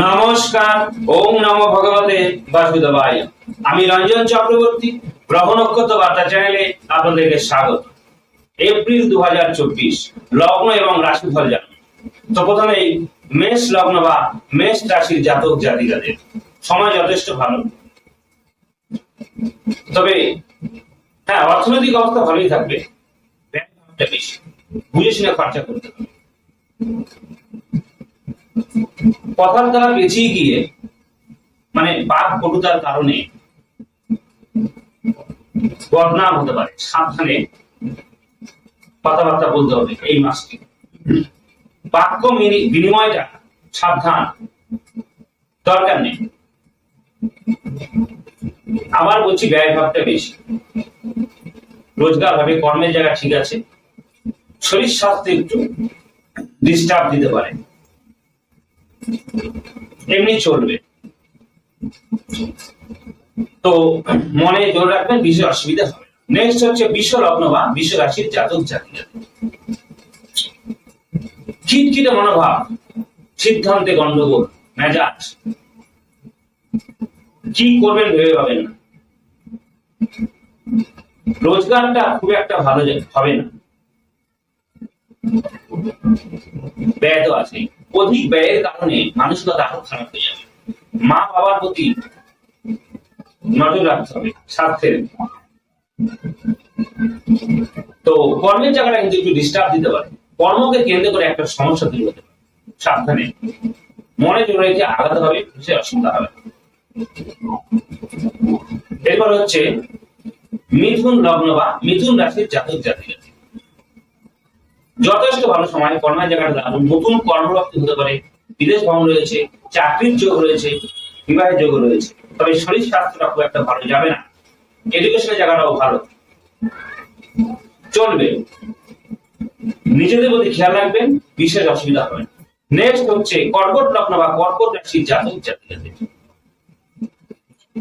নমস্কার। ওম নমো ভগবতে বাসুদেবায়। আমি রঞ্জন চক্রবর্তী, গ্রহ নক্ষত্র বার্তা চ্যানেলে আপনাদেরকে স্বাগত। এপ্রিল 2024 লগ্ন এবং রাশিফল জানুন। তো প্রথমেই মেষ লগ্ন বা মেষ রাশির জাতক জাতিকাদের সময় যথেষ্ট ভালো, তবে হ্যাঁ, অর্থনৈতিক অবস্থা ভালোই থাকবে। ব্যয়টা বেশি, বুঝে শুনে খরচা করতে হবে। কথার দ্বারা পেছিয়ে গিয়ে মানে বাক পটুতার কারণে বদনাম হতে পারে, সাবধানে কথাবার্তা বলতে হবে এই মাসটি। বাক্য বিনিময়টা সাবধান, দরকার নেই। আবার বলছি, ব্যয় ভাবটা বেশি। রোজগার হবে, কর্মের জায়গা ঠিক আছে, শরীর স্বাস্থ্য একটু ডিস্টার্ব দিতে পারে, এমনি চলবে। তো মনে জোর রাখবেন, বিশেষ অসুবিধা হবে। নেক্সট হচ্ছে বিশ্ব লগ্ন বা বিশ্ব রাশির জাতক জাতিকা। খিটখিটে মনোভাব, সিদ্ধান্তে গন্ডগোল, মেজাজ, কি করবেন ভেবে পাবেন না। রোজগারটা খুব একটা ভালো হবে না, ব্যয় তো আছে। অধিক ব্যয়ের কারণে মানসিকতা আরো খারাপ হয়ে যাবে। মা বাবার প্রতি নজর রাখতে হবে, স্বাস্থ্যের। তো কর্মের জায়গাটা কিন্তু একটু ডিস্টার্ব দিতে পারে। কর্মকে কেন্দ্র করে একটা সমস্যা তৈরি হতে পারে, সাবধানে। মনে জোর রেখে আঘাত হবে, সে অসুবিধা হবে। এরপর হচ্ছে মিথুন লগ্ন বা মিথুন রাশির জাতক জাতিকা। যথেষ্ট ভালো সময়, কর্মের জায়গাটা দারুণ। নতুন কর্মপ্রাপ্তি হতে পারে, বিদেশ ভ্রমণ রয়েছে, চাকরির যোগ রয়েছে, বিবাহের যোগ রয়েছে। তবে শরীর স্বাস্থ্যটা খুব একটা ভালো যাবে না। এডুকেশনের জায়গাটাও ভালো চলবে। নিজেদের প্রতি খেয়াল রাখবেন, বিশেষ অসুবিধা হবে না। নেক্সট হচ্ছে কর্কট লগ্ন বা কর্কট রাশির জাতক জাতিকাদের।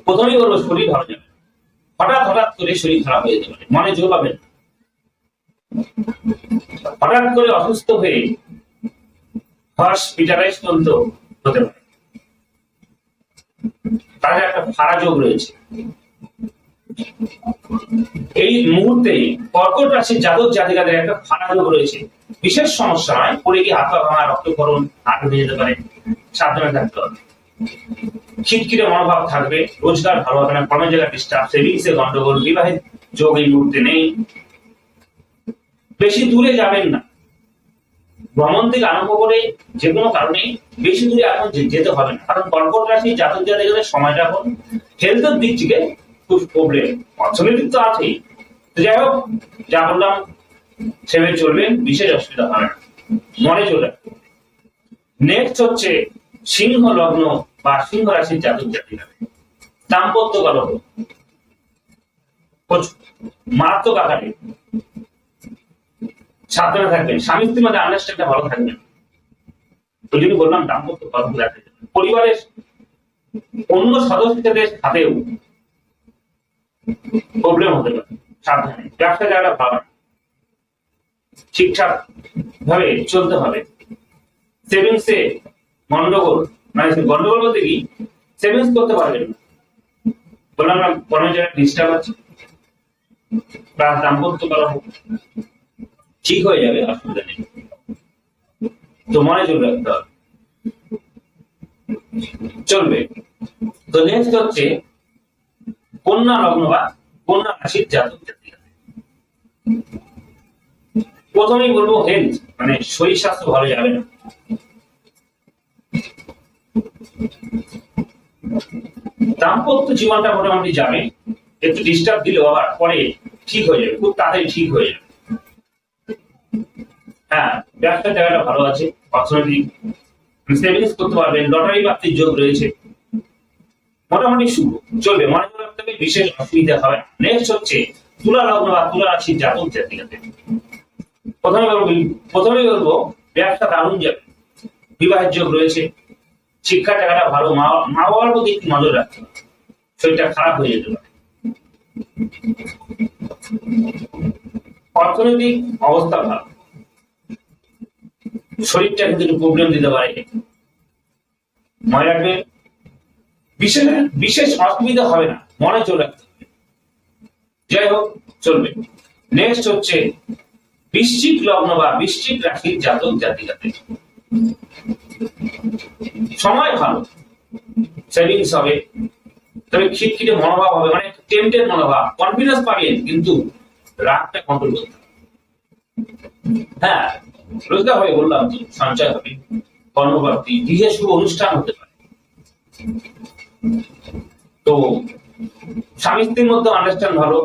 প্রথমেই বলবো, শরীর ভালো যাবে। হঠাৎ করে শরীর খারাপ হয়ে যেতে পারে, মনে জোর পাবেন। হঠাৎ করে অসুস্থ হয়ে হসপিটালাইজ পর্যন্ত হতে পারে। তাদের একটা ফাড়া যোগ রয়েছে এই মুহূর্তে। কর্কট রাশির জাতক জাতিকাদের একটা ফাড়া যোগ রয়েছে। বিশেষ সমস্যা নয়, পড়ে গিয়ে হাত পা ভাঙা, রক্তক্ষরণ, হাত ভেঙে যেতে পারে, সাবধানে থাকতে হবে। খিটখিটে মনোভাব থাকবে, রোজগার ভালো হবে না, কর্মের জায়গা ডিস্টার্ব, সেভিংস এ গন্ডগোল, বিবাহের যোগ এই মুহূর্তে নেই। বেশি দূরে যাবেন না। ভ্রমণ থেকে আরম্ভ করে যে কোনো কারণে বেশি দূরে এখন যেতে হবে না, কারণ কর্কট রাশি জাতক জাতিকাদের সময়টা এখন হেলথের দিক থেকে খুব প্রবলেম। অর্থনৈতিক তো আছেই, যাই হোক, যা বললাম সেভাবে চলবে, বিশেষ অসুবিধা হবে না, মনে চলে। নেক্সট হচ্ছে সিংহ লগ্ন বা সিংহ রাশির জাতক জাতিকা। দাম্পত্য কলহ মারাত্মক আকারে, সাবধানে থাকবেন। স্বামী স্ত্রীর মধ্যে আন্ডারস্ট্যান্ডিংটা ভালো থাকবে। ওই জন্য বললাম দাম্পত্য কলহ দেখা যাবে। পরিবারের অন্য সদস্যদের সাথেও প্রবলেম হতে পারে, সাবধানে। ব্যবসা জায়গাটা ভালো, ঠিকঠাক ভাবে চলতে হবে। সেভিংসে গন্ডগোল, মানে গন্ডগোল বলতে কি, সেভিংস করতে পারবেন না। বললাম না, কোনো জায়গায় ডিস্টার্ব আছে, প্লাস দাম্পত্য কলহ ঠিক হয়ে যাবে, অসুবিধা নেই। তো মনে চলে রাখতে হবে, চলবে। তো নেক্সট হচ্ছে কন্যা লগ্ন বা কন্যা রাশির জাতক জাতিকা। প্রথমেই বলবো হেলথ, মানে শরীর স্বাস্থ্য ভালো যাবে না। দাম্পত্য জীবনটা মোটামুটি যাবে, একটু ডিস্টার্ব দিলেও আবার পরে ঠিক হয়ে যাবে, খুব তাড়াতাড়ি ঠিক হয়ে যাবে। হ্যাঁ, ব্যবসার জায়গাটা ভালো আছে, অর্থনৈতিক সেভিংস করতে পারবেন, লটারি প্রাপ্তির যোগ রয়েছে, মোটামুটি শুভ চলবে, মনে রাখতে হবে, বিশেষ অসুবিধা হবে না। নেক্সট হচ্ছে তুলা লগ্ন বা তুলা রাশির জাতক জাতিকাদের। প্রথমে বলবো ব্যবসা দারুণ যাবে, বিবাহের যোগ রয়েছে, শিক্ষার জায়গাটা ভালো। মা বাবার প্রতি একটু নজর রাখতে হবে, শরীরটা খারাপ হয়ে যেতে পারে। অর্থনৈতিক অবস্থা ভালো, শরীরটা কিন্তু একটু প্রবলেম দিতে পারে। মনে রাখবেন, বিশেষ বিশেষ অসুবিধা হবে না, মনে চলে রাখতে হবে। যাই হোক, চলবে। নেক্সট হচ্ছে বৃশ্চিক লগ্ন বা বৃশ্চিক রাশির জাতক জাতিকাদের সময় ভালো, সেভিংস হবে, তবে খিটখিটে মনোভাব হবে, মানে টেম্পটেড মনোভাব, কনফিডেন্স পাবেন, কিন্তু রাগটা কন্ট্রোল করতে হবে। হ্যাঁ, রোজগার হবে, বললাম তো, সঞ্চয় হবে, কর্মপ্রাপ্তি, গৃহে শুভ অনুষ্ঠান হতে পারে। তো স্বামী স্ত্রীর মধ্যে আন্ডারস্ট্যান্ড ভালো,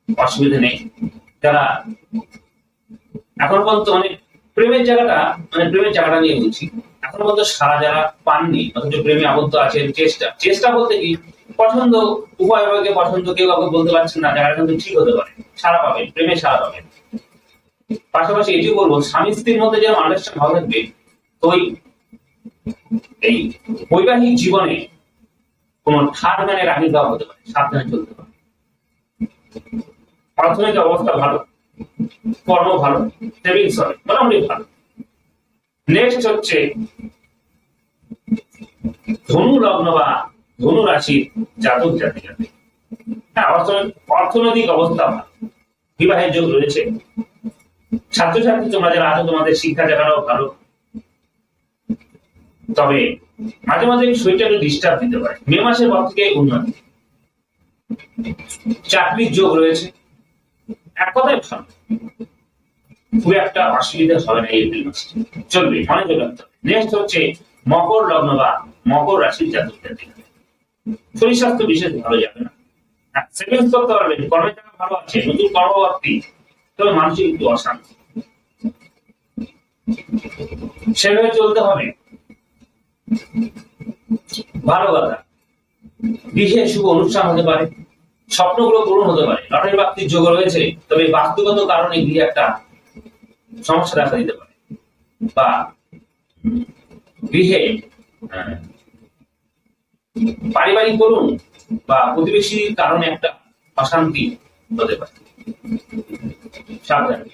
অসুবিধা নেই। যারা এখন পর্যন্ত মানে প্রেমের জায়গাটা নিয়ে বলছি, এখন পর্যন্ত সারা যারা পাননি, অথচ প্রেমে আবদ্ধ আছেন, চেষ্টা বলতে কি, পছন্দ উভয় উভয়কে পছন্দ, কেউ কাউকে বলতে পারছেন না, জায়গাটা কিন্তু ঠিক হতে পারে, সারা পাবেন, প্রেমে সারা পাবেন। পাশাপাশি এটিও বলবো, স্বামী স্ত্রীর মধ্যে যেমন আন্ডারস্ট্যান্ড ভালো থাকবে, তো এই বৈবাহিক জীবনে কোন ঠাট মানে রাগি দেওয়া হতে পারে, সাবধানে চলতে পারে। অর্থনৈতিক অবস্থা ভালো, কর্ম ভালো, সেভিংস হবে, মোটামুটি ভালো। নেক্সট হচ্ছে ধনু লগ্ন বা ধনু রাশির জাতক জাতিকাদের। হ্যাঁ, অর্থনৈতিক অবস্থা ভালো, বিবাহের যোগ রয়েছে। ছাত্রছাত্রী তোমরা যারা আছো, তোমাদের শিক্ষা জায়গাটাও ভালো, তবে মাঝে মাঝে শরীরটা একটু ডিস্টার্ব দিতে পারে। মে মাসের পর থেকে উন্নতি, চাকরির যোগ রয়েছে, এক কথায় ভালো, খুব একটা অসুবিধা হবে না এই এপ্রিল মাসে, চলবে, মনে চলে রাখতে হবে। নেক্সট হচ্ছে মকর লগ্ন বা মকর রাশির জাতক জাতিকাদের শরীর স্বাস্থ্য বিশেষ ভালো যাবে না। সেভিংস করতে পারবেন, কর্মের জায়গা ভালো আছে, নতুন কর্মপ্রাপ্তি, তবে মানসিক একটু অশান্তি, সেভাবে চলতে হবে। ভালো কথা, বিশেষ শুভ অনুষ্ঠান হতে পারে, স্বপ্নগুলো পূরণ হতে পারে, লটারি প্রাপ্তির যোগ রয়েছে, তবে বাস্তুগত কারণে গিয়ে একটা সমস্যা দেখা দিতে পারে, বা গৃহে পারিবারিক বলুন বা প্রতিবেশীর কারণে একটা অশান্তি হতে পারে, সাবধানে।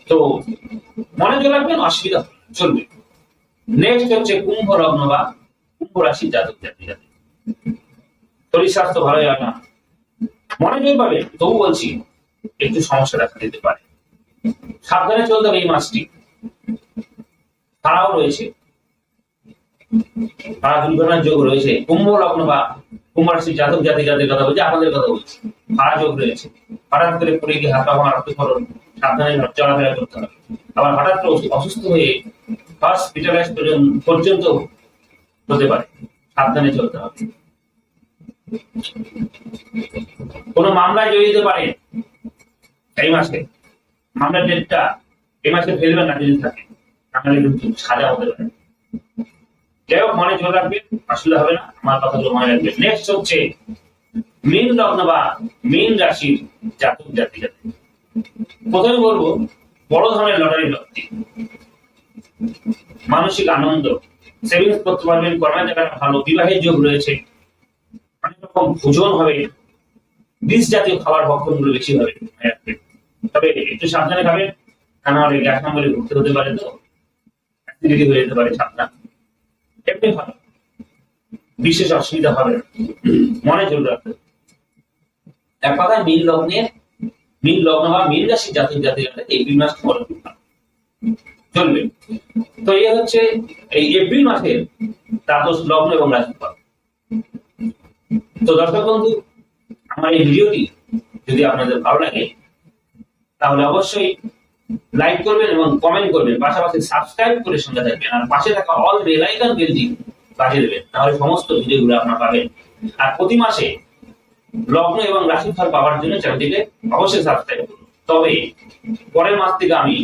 তো মনে চলে রাখবেন, অসুবিধা চলবে। নেক্সট হচ্ছে কুম্ভ লগ্ন বা কুম্ভ রাশির জাতক জাতিকাদের শরীর স্বাস্থ্য ভালো যাবে না, মনে জোর পাবে, তবু বলছি একটু সমস্যা দেখা দিতে পারে, সাবধানে চলতে হবে। এই মাসটি তারাও রয়েছে, তারা দুর্ঘটনার যোগ রয়েছে। কুম্ভ লগ্ন বা কুম্ভ রাশির জাতক জাতিকাদের কথা বলছি, আপনাদের কথা বলছি, ভাড়া যোগ রয়েছে। হঠাৎ করে পড়ে গিয়ে হাত পা ভাঙা, রক্তক্ষরণ, সাবধানে চলাফেরা করতে হবে। আবার হঠাৎ করে অসুস্থ হয়ে হসপিটালাইজ পর্যন্ত হতে পারে, সাবধানে চলতে হবে। কোন মামলায় জড়িয়ে পারে এই মাসে, মামলার ডেটটা এই মাসে ফেলবেন না যদি থাকে, তাহলে কিন্তু সাজা হতে পারে। যাই হোক, মনে চলে রাখবেন, অসুবিধা হবে না, আমার কথাগুলো মনে রাখবেন। নেক্সট হচ্ছে মীন লগ্ন বা মীন রাশির জাতক জাতিকাদের। প্রথমে বলবো, বড় ধরনের লটারি প্রাপ্তি, মানসিক আনন্দ, সেভিংস করতে পারবেন, কর্মের জায়গাটা ভালো, বিবাহের যোগ রয়েছে, অনেক রকম ভোজন হবে, বীজ জাতীয় খাবার ভক্ষণগুলো বেশি হবে, তবে একটু সাবধানে খাবেন, তা নাহলে গ্যাস নম্বরে ভুগতে হতে পারে, তো অ্যাসিডিটি হয়ে যেতে পারে, সাবধান। এমনি ভালো, বিশেষ অসুবিধা হবে না, মনে চলে রাখতে। এক কথায় মীন লগ্ন বা মীন রাশির জাতক জাতিকাদের এপ্রিল মাস চলবে। তো এই হচ্ছে এই এপ্রিল মাসের দ্বাদশ লগ্ন এবং রাশিফল। তো দর্শক বন্ধু, আমার এই ভিডিওটি যদি আপনাদের ভালো লাগে তাহলে অবশ্যই লাইক করবেন এবং কমেন্ট করবেন, পাশাপাশি সাবস্ক্রাইব করে সঙ্গে থাকবেন, আর পাশে থাকা অল বেল আইকন বেলটি বাজিয়ে দেবেন, তাহলে সমস্ত ভিডিওগুলো আপনারা পাবেন। আর প্রতি মাসে লগ্ন এবং রাশিফল পাওয়ার জন্য চ্যানেলটিকে অবশ্যই সাবস্ক্রাইব করুন। তবে পরের মাস থেকে আমি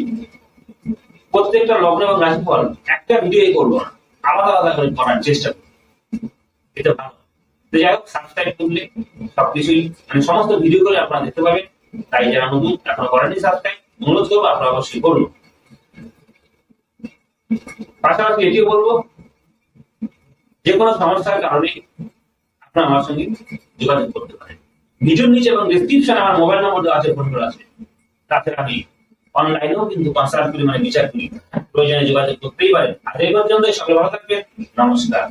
প্রত্যেকটা লগ্ন এবং রাশিফল একটা ভিডিওই করবো না, আলাদা আলাদা করে করার চেষ্টা করব, এটা ভালো। তো যাই হোক, সাবস্ক্রাইব করলে সবকিছুই মানে সমস্ত ভিডিও করে আপনারা দেখতে পাবেন। তাই যারা নতুন এখনো করেননি সাবস্ক্রাইব, অনুরোধ করবো আপনারা অবশ্যই করুন। পাশাপাশি এটিও বলবো, যে কোনো সমস্যার কারণে আপনারা আমার সঙ্গে যোগাযোগ করতে পারেন। ভিডিওর নিচে এবং ডেসক্রিপশনে আমার মোবাইল নম্বর দেওয়া আছে, ফোন করা আছে, তাছাড়া আমি অনলাইনেও কিন্তু কনসাল্ট করি, মানে বিচার করি, প্রয়োজনে যোগাযোগ করতেই পারেন। আজ এই পর্যন্ত, সকলে ভালো থাকবেন, নমস্কার।